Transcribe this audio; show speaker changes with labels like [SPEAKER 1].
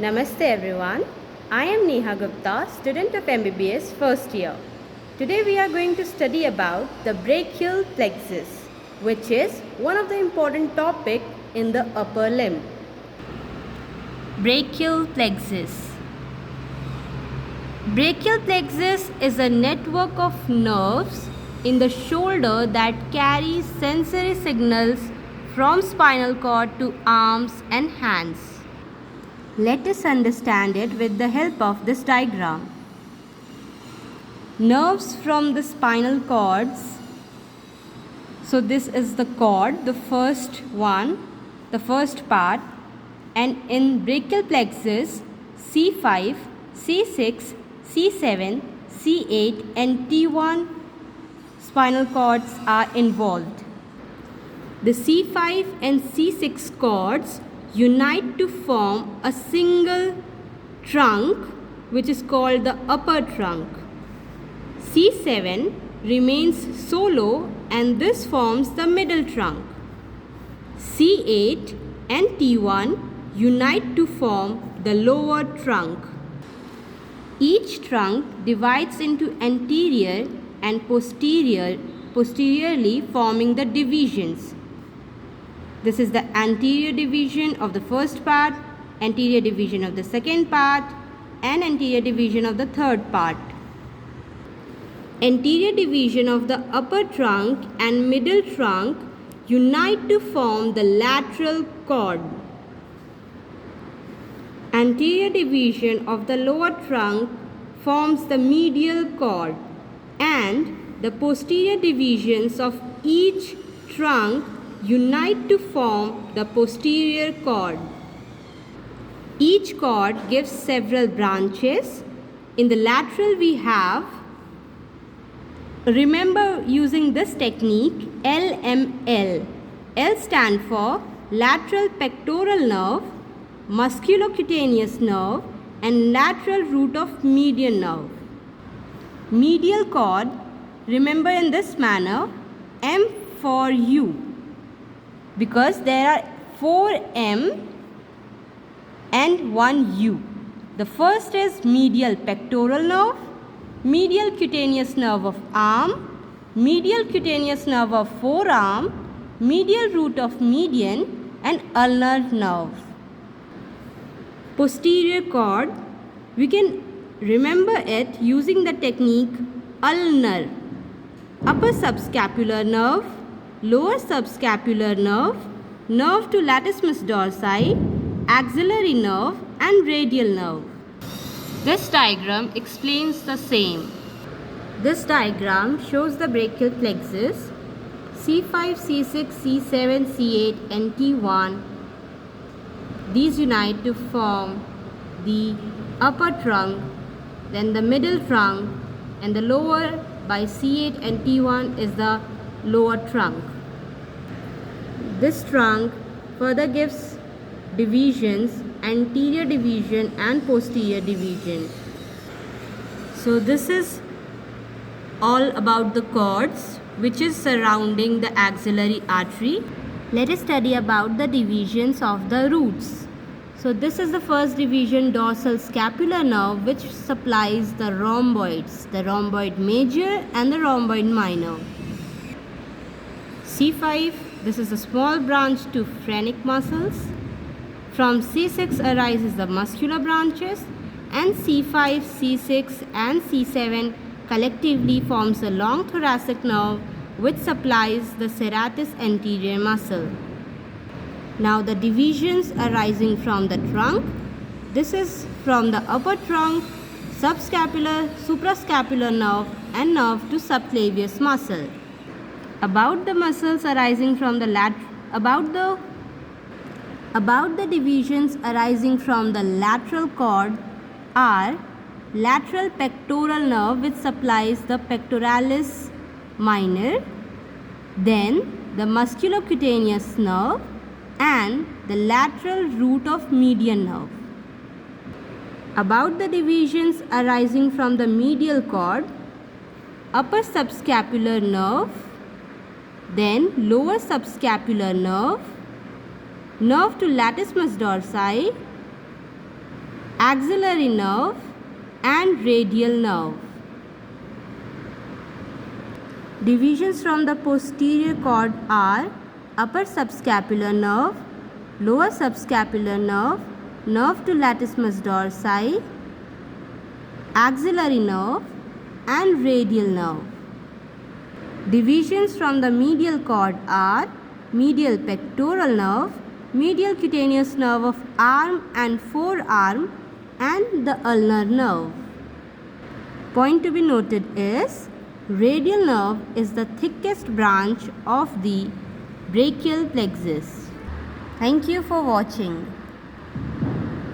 [SPEAKER 1] Namaste everyone. I am Neha Gupta, student of MBBS first year. Today we are going to study about the brachial plexus, which is one of the important topic in the upper limb. Brachial plexus. Brachial plexus is a network of nerves in the shoulder that carries sensory signals from spinal cord to arms and hands. Let us understand it with the help of this diagram. Nerves from the spinal cords. So this is the cord, the first one, the first part, and in brachial plexus C5, C6, C7, C8 and T1 spinal cords are involved. The C5 and C6 cords unite to form a single trunk which is called the upper trunk. C7 remains solo and this forms the middle trunk. C8 and T1 unite to form the lower trunk. Each trunk divides into anterior and posteriorly forming the divisions. This is the anterior division of the first part, anterior division of the second part, and anterior division of the third part. Anterior division of the upper trunk and middle trunk unite to form the lateral cord. Anterior division of the lower trunk forms the medial cord, and the posterior divisions of each trunk unite to form the posterior cord. Each cord gives several branches. In the lateral we have, remember using this technique, LML. L stand for lateral pectoral nerve, musculocutaneous nerve and lateral root of median nerve. Medial cord, remember in this manner, M for U, because there are 4 M and 1 U. The first is medial pectoral nerve, medial cutaneous nerve of arm, medial cutaneous nerve of forearm, medial root of median and ulnar nerve. Posterior cord, we can remember it using the technique ulnar. Upper subscapular nerve, lower subscapular nerve, nerve to latissimus dorsi, axillary nerve and radial nerve. This diagram explains the same. This diagram shows the brachial plexus. C5, C6, C7, C8 and T1. These unite to form the upper trunk, then the middle trunk, and the lower by C8 and T1 is the lower trunk. This trunk further gives divisions, anterior division and posterior division. So this is all about the cords which is surrounding the axillary artery. Let us study about the divisions of the roots. So this is the first division, dorsal scapular nerve, which supplies the rhomboids, the rhomboid major and the rhomboid minor. C5, this is a small branch to phrenic muscles. From C6 arises the muscular branches, and C5, C6 and C7 collectively forms a long thoracic nerve which supplies the serratus anterior muscle. Now the divisions arising from the trunk. This is from the upper trunk, subscapular, suprascapular nerve and nerve to subclavius muscle. About the muscles arising from the about the divisions arising from the lateral cord are lateral pectoral nerve which supplies the pectoralis minor, then the musculocutaneous nerve and the lateral root of median nerve. About the divisions arising from the medial cord, upper subscapular nerve, then lower subscapular nerve, nerve to latissimus dorsi, axillary nerve and radial nerve. Divisions from the posterior cord are upper subscapular nerve, lower subscapular nerve, nerve to latissimus dorsi, axillary nerve and radial nerve. Divisions from the medial cord are medial pectoral nerve, medial cutaneous nerve of arm and forearm and the ulnar nerve. Point to be noted is radial nerve is the thickest branch of the brachial plexus. Thank you for watching.